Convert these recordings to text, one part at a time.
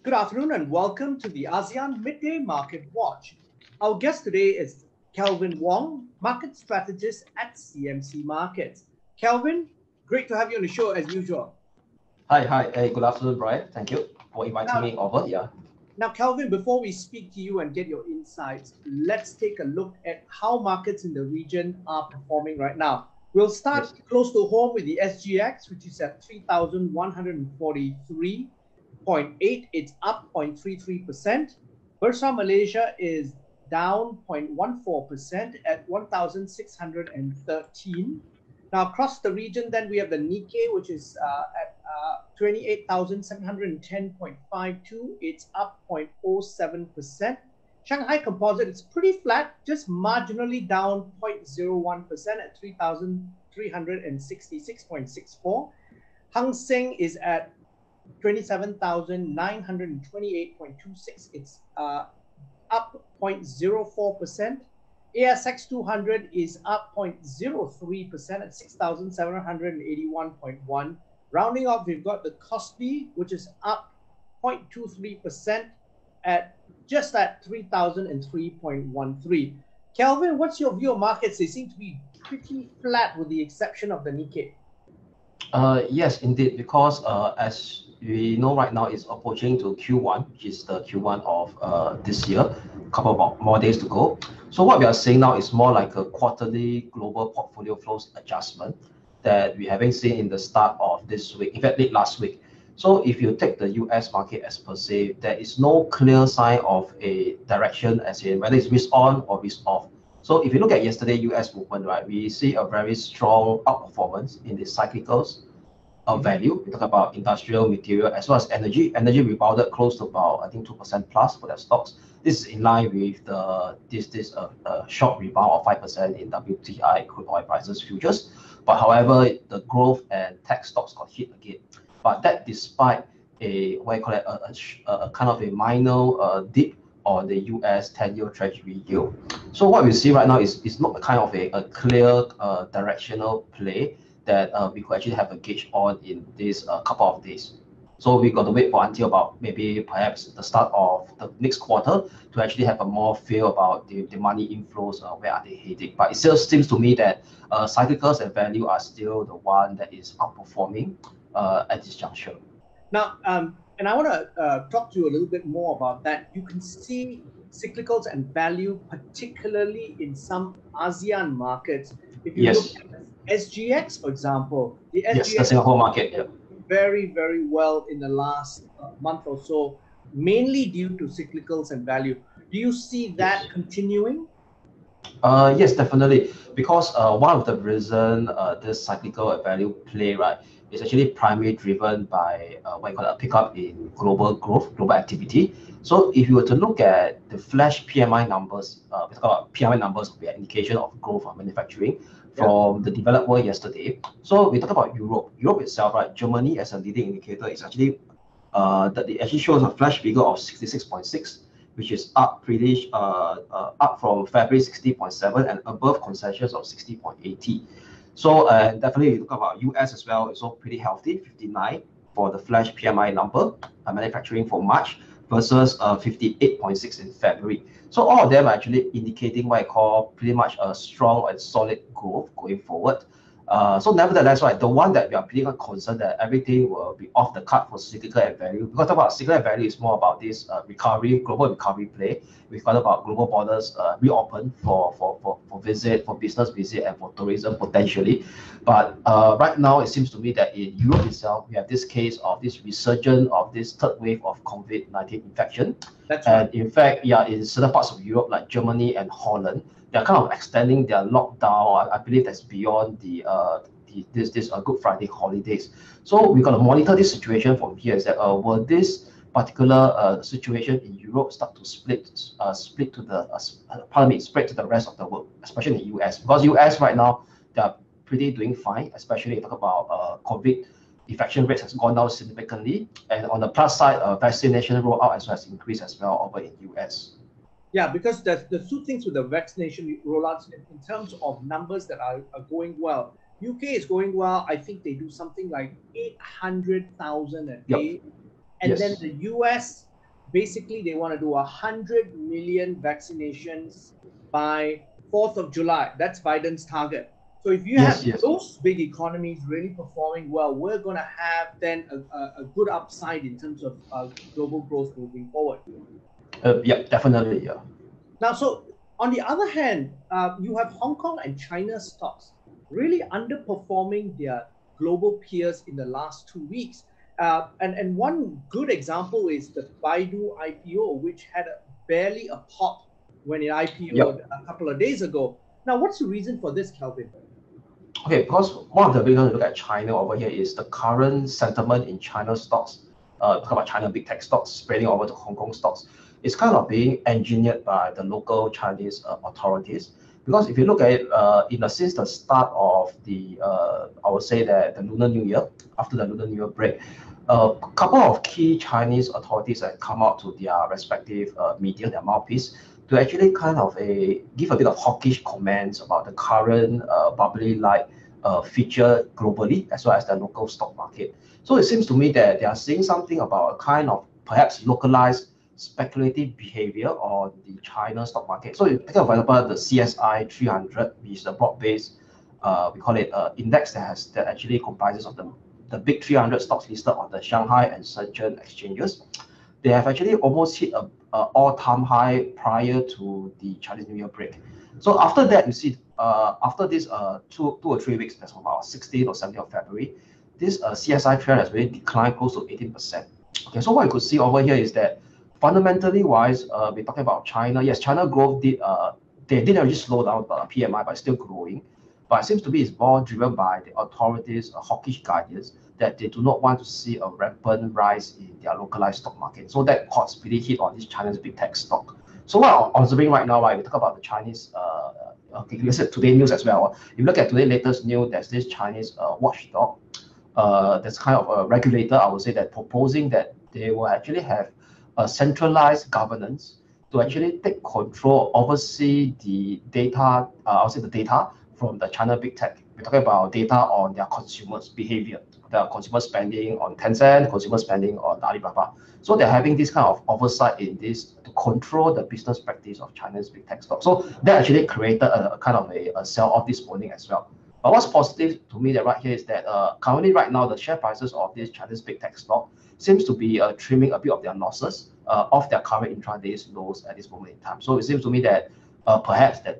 Good afternoon and welcome to the ASEAN Midday Market Watch. Our guest today is Kelvin Wong, Market Strategist at CMC Markets. Kelvin, great to have you on the show as usual. Hi. Hey, good afternoon, Brian. Thank you for inviting me over. Now, Kelvin, before we speak to you and get your insights, let's take a look at how markets in the region are performing right now. We'll start close to home with the SGX, which is at 3,143.8. It's up 0.33%. Bursa Malaysia is down 0.14% at 1,613. Now, across the region, then we have the Nikkei, which is at 28,710.52. It's up 0.07%. Shanghai Composite is pretty flat, just marginally down 0.01% at 3,366.64. Hang Seng is at 27,928.26. It's up 0.04%. ASX 200 is up 0.03% at 6,781.1. Rounding off, we've got the Kospi, which is up 0.23% at just at 3,003.13. Kelvin, what's your view of markets? They seem to be pretty flat with the exception of the Nikkei. Yes, indeed, because as we know right now, it's approaching to Q1, which is the Q1 of this year, a couple of more days to go. So what we are seeing now is more like a quarterly global portfolio flows adjustment that we haven't seen in the start of this week, in fact, late last week. So if you take the US market as per se, there is no clear sign of a direction as in whether it's risk on or risk off. So if you look at yesterday US movement, right, we see a very strong outperformance in the cyclicals of value. We talk about industrial, material, as well as energy. Energy rebounded close to about, I think, 2% plus for their stocks. This is in line with this short rebound of 5% in WTI crude oil prices futures. But however, the growth and tech stocks got hit again. But that despite a kind of a minor dip on the US 10-year Treasury yield. So what we see right now is not a kind of a clear directional play that we could actually have a gauge on in this couple of days. So we got to wait for until about maybe perhaps the start of the next quarter to actually have a more feel about the money inflows, where are they heading. But it still seems to me that cyclicals and value are still the one that is outperforming at this juncture. Now, and I want to talk to you a little bit more about that. You can see cyclicals and value, particularly in some ASEAN markets. If you look at SGX, for example, the SGX, the Singapore market, very, very well in the last month or so, mainly due to cyclicals and value. Do you see that continuing? Yes, definitely. Because one of the reasons this cyclical and value play, right, is actually primarily driven by what you call a pickup in global growth, global activity. So if you were to look at the flash PMI numbers, we talk about PMI numbers will be an indication of growth of manufacturing from the developed world yesterday. So we talk about Europe. Europe itself, right? Germany as a leading indicator is actually that it actually shows a flash figure of 66.6, which is up pretty up from February 60.7 and above consensus of 60.80. So definitely we talk about US as well. It's all pretty healthy, 59 for the flash PMI number, manufacturing for March versus 58.6 in February. So all of them are actually indicating what I call pretty much a strong and solid growth going forward. So nevertheless, right, the one that we are pretty concerned that everything will be off the cut for cyclical and value. Because about cyclical and value is more about this recovery, global recovery play. We've got about global borders reopen for visit, for business visit, and for tourism potentially. But right now, it seems to me that in Europe itself, we have this case of this resurgence of this third wave of COVID-19 infection. That's right. And in fact, in certain parts of Europe, like Germany and Holland, they're kind of extending their lockdown. I believe that's beyond this Good Friday holidays. So we got to monitor this situation from here. Is that will this particular situation in Europe start to spread to the rest of the world, especially in the US? Because US right now they are pretty doing fine, especially if you talk about COVID infection rates has gone down significantly, and on the plus side, vaccination rollout as well as increased as well over in US. Yeah, because there's two things with the vaccination rollouts in terms of numbers that are going well. UK is going well. I think they do something like 800,000 a day. And then the US, basically they want to do 100 million vaccinations by 4th of July. That's Biden's target. So if you have those big economies really performing well, we're going to have then a good upside in terms of global growth moving forward. Yeah, definitely. Yeah. Now, so on the other hand, you have Hong Kong and China stocks really underperforming their global peers in the last 2 weeks. And one good example is the Baidu IPO, which had barely a pop when it IPO'd a couple of days ago. Now, what's the reason for this, Kelvin? Okay, because one of the reasons to look at China over here is the current sentiment in China stocks, talk about China big tech stocks spreading over to Hong Kong stocks. It's kind of being engineered by the local Chinese authorities. Because if you look at it, since the start of the, I would say that the Lunar New Year, after the Lunar New Year break, a couple of key Chinese authorities have come out to their respective media, their mouthpiece, to actually kind of give a bit of hawkish comments about the current bubbly light feature globally as well as the local stock market. So it seems to me that they are seeing something about a kind of perhaps localized speculative behavior on the China stock market. So you take for example the CSI 300, which is a broad-based, we call it index that actually comprises of the big 300 stocks listed on the Shanghai and Shenzhen exchanges. They have actually almost hit a all-time high prior to the Chinese New Year break. So after that, you see, after this 2 or 3 weeks, that's about 16th or 17th of February, this CSI trend has really declined close to 18%. Okay, so what you could see over here is that fundamentally wise, we're talking about China. Yes, China growth they didn't really slow down PMI, but still growing. But it seems to be it's more driven by the authorities' hawkish guidance that they do not want to see a rampant rise in their localized stock market. So that caused really hit on this Chinese big tech stock. So what I'm observing right now, right, we talk about the Chinese, okay, let's say today news as well. If you look at today's latest news, there's this Chinese watchdog, that's kind of a regulator, I would say, that proposing that they will actually have a centralized governance to actually take control, oversee the data, I'll say the data from the China big tech. We're talking about data on their consumers' behavior, their consumer spending on Tencent, consumer spending on Alibaba. So they're having this kind of oversight in this to control the business practice of China's big tech stocks. So that actually created a kind of a sell-off this morning as well. But what's positive to me that right here is that currently right now the share prices of this Chinese big tech stock seems to be trimming a bit of their losses off their current intraday lows at this moment in time. So it seems to me that perhaps that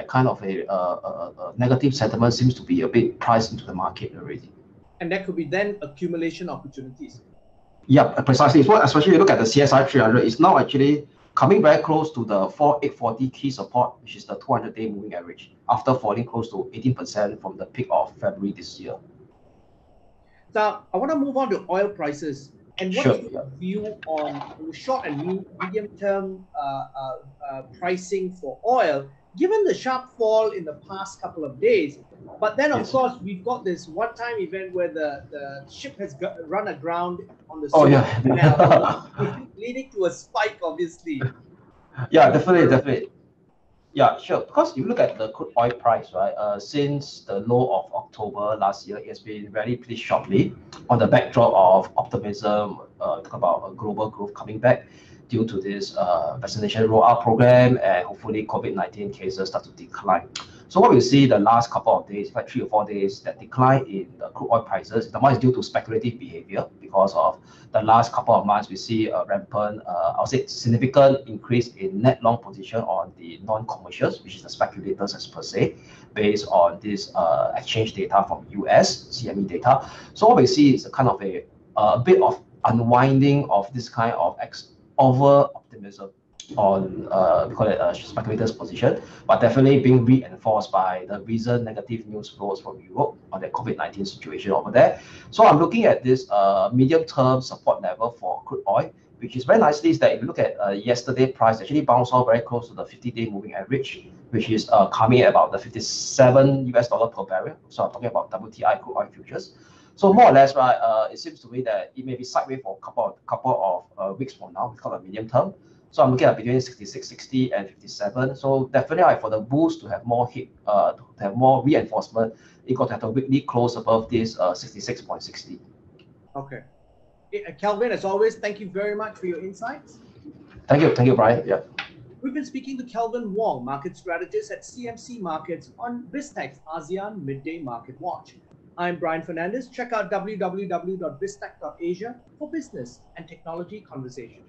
kind of a negative sentiment seems to be a bit priced into the market already. And that could be then accumulation opportunities. Yeah, precisely. So especially if you look at the CSI 300, it's now actually coming very close to the 4840 key support, which is the 200-day moving average, after falling close to 18% from the peak of February this year. Now, I want to move on to oil prices. And what's your view on the short and medium-term pricing for oil, given the sharp fall in the past couple of days? But then, of course, we've got this one-time event where the ship has run aground on the Suez Canal, leading to a spike, obviously. Yeah, definitely. Yeah, sure. Because you look at the crude oil price, right? Since the low of October last year, it has been rallied pretty sharply on the backdrop of optimism, talk about global growth coming back due to this vaccination rollout program, and hopefully COVID-19 cases start to decline. So what we see the last couple of days, like 3 or 4 days, that decline in the crude oil prices, the one is due to speculative behavior because of the last couple of months, we see a rampant, I would say, significant increase in net long position on the non-commercials, which is the speculators as per se, based on this exchange data from US, CME data. So what we see is a kind of a bit of unwinding of this kind of over-optimism on we call it a speculator's position, but definitely being reinforced by the recent negative news flows from Europe on the COVID-19 situation over there. So I'm looking at this medium-term support level for crude oil, which is very nicely is that if you look at yesterday price, actually bounced off very close to the 50-day moving average, which is coming at about the $57 per barrel. So I'm talking about WTI crude oil futures. So more or less, right, it seems to me that it may be sideways for a couple of weeks from now. We call it medium term. So I'm looking at between 66.60 and 57. So definitely for the bulls to have more hit, to have more reinforcement, it got to have a weekly close above this 66.60. Okay. Kelvin, as always, thank you very much for your insights. Thank you, Brian. Yeah. We've been speaking to Kelvin Wong, market strategist at CMC Markets on BizTech's ASEAN Midday Market Watch. I'm Brian Fernandez. Check out www.biztech.asia for business and technology conversation.